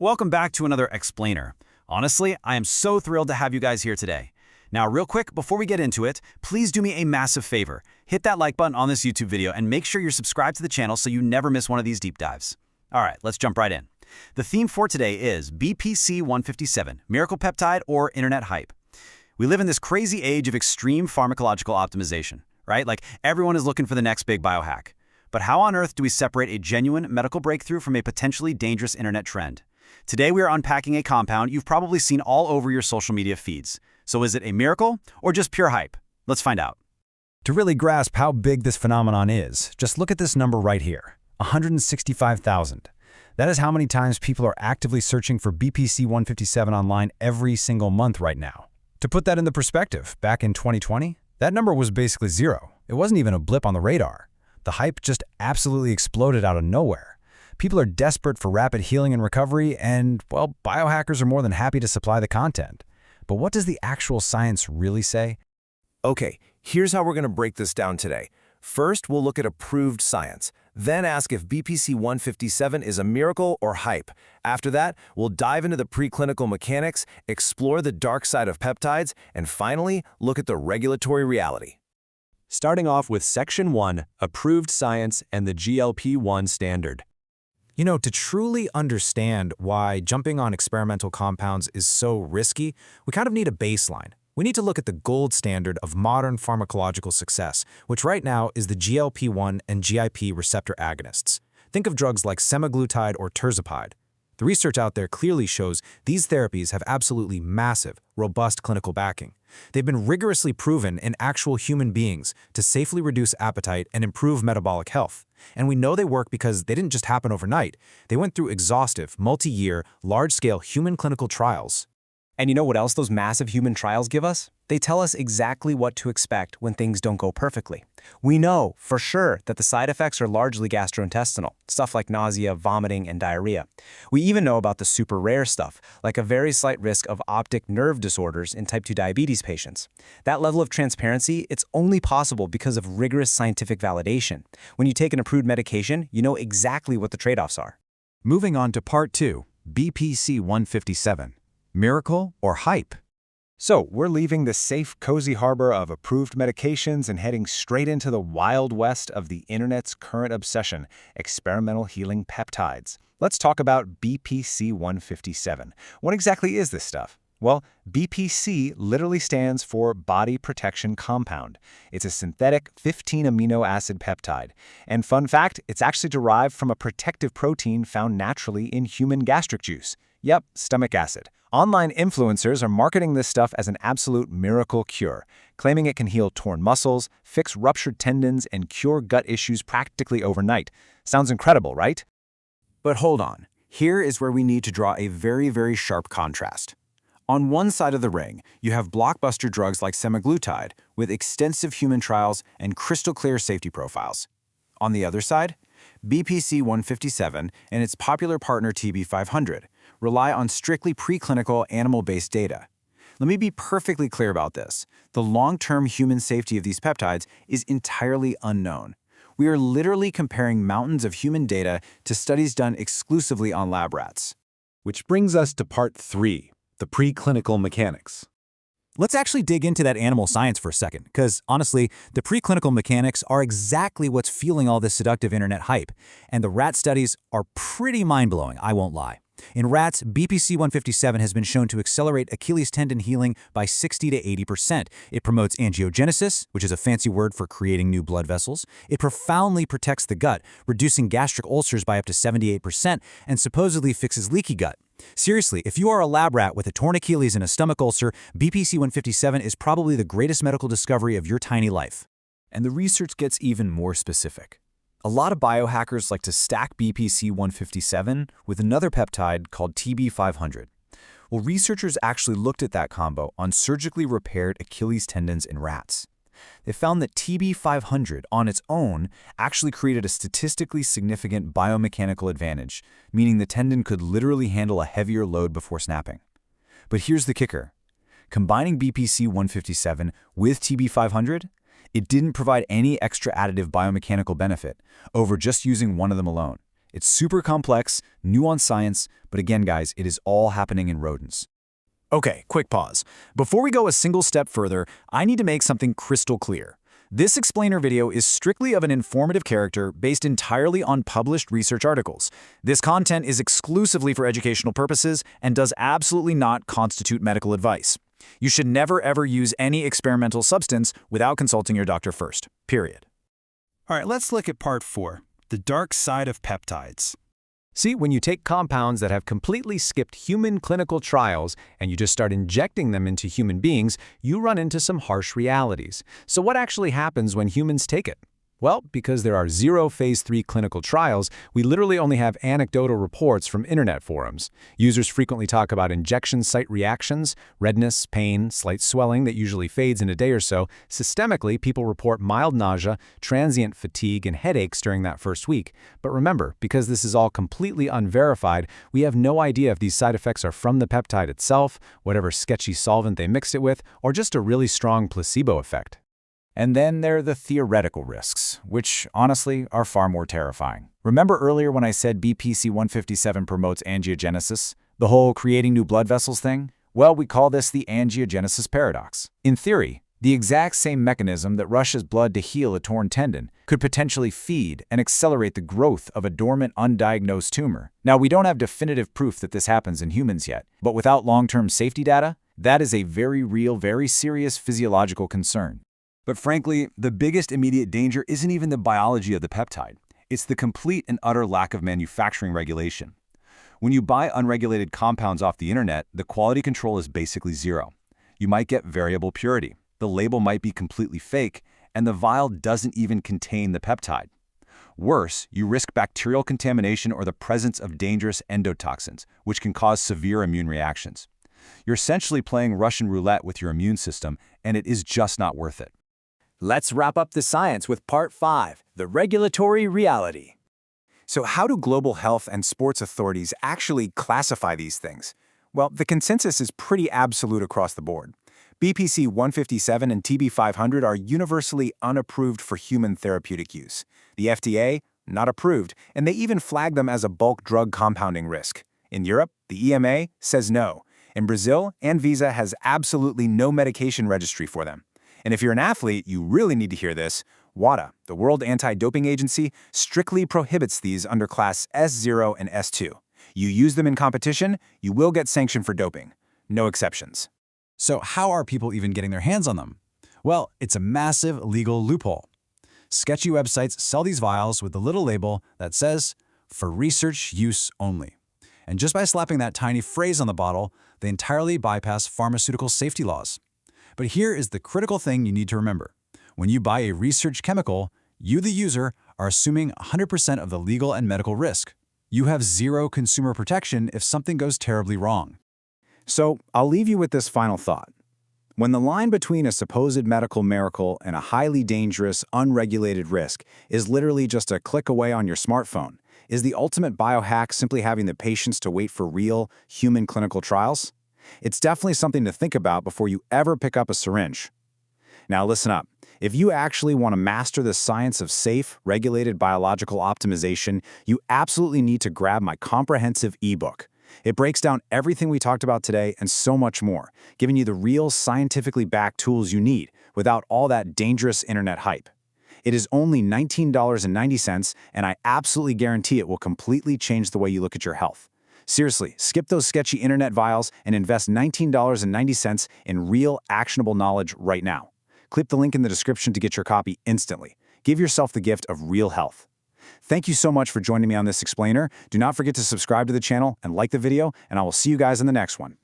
Welcome back to another Explainer. Honestly, I am so thrilled to have you guys here today. Now, real quick, before we get into it, please do me a massive favor. Hit that like button on this YouTube video and make sure you're subscribed to the channel so you never miss one of these deep dives. All right, let's jump right in. The theme for today is BPC-157, miracle peptide or internet hype. We live in this crazy age of extreme pharmacological optimization, right? Like everyone is looking for the next big biohack. But how on earth do we separate a genuine medical breakthrough from a potentially dangerous internet trend? Today we are unpacking a compound you've probably seen all over your social media feeds. So is it a miracle or just pure hype? Let's find out. To really grasp how big this phenomenon is, just look at this number right here, 165,000. That is how many times people are actively searching for BPC-157 online every single month right now. To put that into perspective, back in 2020, that number was basically zero. It wasn't even a blip on the radar. The hype just absolutely exploded out of nowhere. People are desperate for rapid healing and recovery, and, well, biohackers are more than happy to supply the content. But what does the actual science really say? Okay, here's how we're going to break this down today. First, we'll look at approved science, then ask if BPC-157 is a miracle or hype. After that, we'll dive into the preclinical mechanics, explore the dark side of peptides, and finally, look at the regulatory reality. Starting off with Section 1, Approved Science and the GLP-1 Standard. You know, to truly understand why jumping on experimental compounds is so risky, we kind of need a baseline. We need to look at the gold standard of modern pharmacological success, which right now is the GLP-1 and GIP receptor agonists. Think of drugs like semaglutide or tirzepatide. The research out there clearly shows these therapies have absolutely massive, robust clinical backing. They've been rigorously proven in actual human beings to safely reduce appetite and improve metabolic health. And we know they work because they didn't just happen overnight. They went through exhaustive, multi-year, large-scale human clinical trials. And you know what else those massive human trials give us? They tell us exactly what to expect when things don't go perfectly. We know, for sure, that the side effects are largely gastrointestinal, stuff like nausea, vomiting, and diarrhea. We even know about the super rare stuff, like a very slight risk of optic nerve disorders in type 2 diabetes patients. That level of transparency, it's only possible because of rigorous scientific validation. When you take an approved medication, you know exactly what the trade-offs are. Moving on to Part 2, BPC-157. Miracle or hype? So, we're leaving the safe, cozy harbor of approved medications and heading straight into the wild west of the internet's current obsession, experimental healing peptides. Let's talk about BPC-157. What exactly is this stuff? Well, BPC literally stands for Body Protection Compound. It's a synthetic 15-amino acid peptide. And fun fact, it's actually derived from a protective protein found naturally in human gastric juice. Yep, stomach acid. Online influencers are marketing this stuff as an absolute miracle cure, claiming it can heal torn muscles, fix ruptured tendons, and cure gut issues practically overnight. Sounds incredible, right? But hold on. Here is where we need to draw a very sharp contrast. On one side of the ring, you have blockbuster drugs like semaglutide with extensive human trials and crystal-clear safety profiles. On the other side, BPC-157 and its popular partner TB500 rely on strictly preclinical animal-based data. Let me be perfectly clear about this. The long-term human safety of these peptides is entirely unknown. We are literally comparing mountains of human data to studies done exclusively on lab rats. Which brings us to Part 3, the preclinical mechanics. Let's actually dig into that animal science for a second, because honestly, the preclinical mechanics are exactly what's fueling all this seductive internet hype, and the rat studies are pretty mind-blowing, I won't lie. In rats, BPC-157 has been shown to accelerate Achilles tendon healing by 60 to 80%. It promotes angiogenesis, which is a fancy word for creating new blood vessels. It profoundly protects the gut, reducing gastric ulcers by up to 78%, and supposedly fixes leaky gut. Seriously, if you are a lab rat with a torn Achilles and a stomach ulcer, BPC-157 is probably the greatest medical discovery of your tiny life. And the research gets even more specific. A lot of biohackers like to stack BPC-157 with another peptide called TB500. Well, researchers actually looked at that combo on surgically repaired Achilles tendons in rats. They found that TB500 on its own actually created a statistically significant biomechanical advantage, meaning the tendon could literally handle a heavier load before snapping. But here's the kicker. Combining BPC-157 with TB500, it didn't provide any extra additive biomechanical benefit over just using one of them alone. It's super complex, nuanced science, but again, guys, it is all happening in rodents. Okay, quick pause. Before we go a single step further, I need to make something crystal clear. This explainer video is strictly of an informative character based entirely on published research articles. This content is exclusively for educational purposes and does absolutely not constitute medical advice. You should never ever use any experimental substance without consulting your doctor first, period. All right, let's look at part 4, the dark side of peptides. See, when you take compounds that have completely skipped human clinical trials and you just start injecting them into human beings, you run into some harsh realities. So what actually happens when humans take it? Well, because there are 0 phase 3 clinical trials, we literally only have anecdotal reports from internet forums. Users frequently talk about injection site reactions, redness, pain, slight swelling that usually fades in a day or so. Systemically, people report mild nausea, transient fatigue, and headaches during that first week. But remember, because this is all completely unverified, we have no idea if these side effects are from the peptide itself, whatever sketchy solvent they mixed it with, or just a really strong placebo effect. And then there are the theoretical risks, which honestly are far more terrifying. Remember earlier when I said BPC-157 promotes angiogenesis, the whole creating new blood vessels thing? Well, we call this the angiogenesis paradox. In theory, the exact same mechanism that rushes blood to heal a torn tendon could potentially feed and accelerate the growth of a dormant, undiagnosed tumor. Now, we don't have definitive proof that this happens in humans yet, but without long-term safety data, that is a very real, very serious physiological concern. But frankly, the biggest immediate danger isn't even the biology of the peptide. It's the complete and utter lack of manufacturing regulation. When you buy unregulated compounds off the internet, the quality control is basically zero. You might get variable purity, the label might be completely fake, and the vial doesn't even contain the peptide. Worse, you risk bacterial contamination or the presence of dangerous endotoxins, which can cause severe immune reactions. You're essentially playing Russian roulette with your immune system, and it is just not worth it. Let's wrap up the science with Part 5, the regulatory reality. So how do global health and sports authorities actually classify these things? Well, the consensus is pretty absolute across the board. BPC-157 and TB500 are universally unapproved for human therapeutic use. The FDA, not approved, and they even flag them as a bulk drug compounding risk. In Europe, the EMA says no. In Brazil, Anvisa has absolutely no medication registry for them. And if you're an athlete, you really need to hear this. WADA, the World Anti-Doping Agency, strictly prohibits these under Class S0 and S2. You use them in competition, you will get sanctioned for doping. No exceptions. So how are people even getting their hands on them? Well, it's a massive legal loophole. Sketchy websites sell these vials with a little label that says, "For research use only." And just by slapping that tiny phrase on the bottle, they entirely bypass pharmaceutical safety laws. But here is the critical thing you need to remember. When you buy a research chemical, you, the user, are assuming 100% of the legal and medical risk. You have zero consumer protection if something goes terribly wrong. So I'll leave you with this final thought. When the line between a supposed medical miracle and a highly dangerous, unregulated risk is literally just a click away on your smartphone, is the ultimate biohack simply having the patience to wait for real, human clinical trials? It's definitely something to think about before you ever pick up a syringe. Now listen up. If you actually want to master the science of safe, regulated biological optimization, you absolutely need to grab my comprehensive ebook. It breaks down everything we talked about today and so much more, giving you the real scientifically backed tools you need without all that dangerous internet hype. It is only $19.90, and I absolutely guarantee it will completely change the way you look at your health. Seriously, skip those sketchy internet vials and invest $19.90 in real, actionable knowledge right now. Click the link in the description to get your copy instantly. Give yourself the gift of real health. Thank you so much for joining me on this explainer. Do not forget to subscribe to the channel and like the video, and I will see you guys in the next one.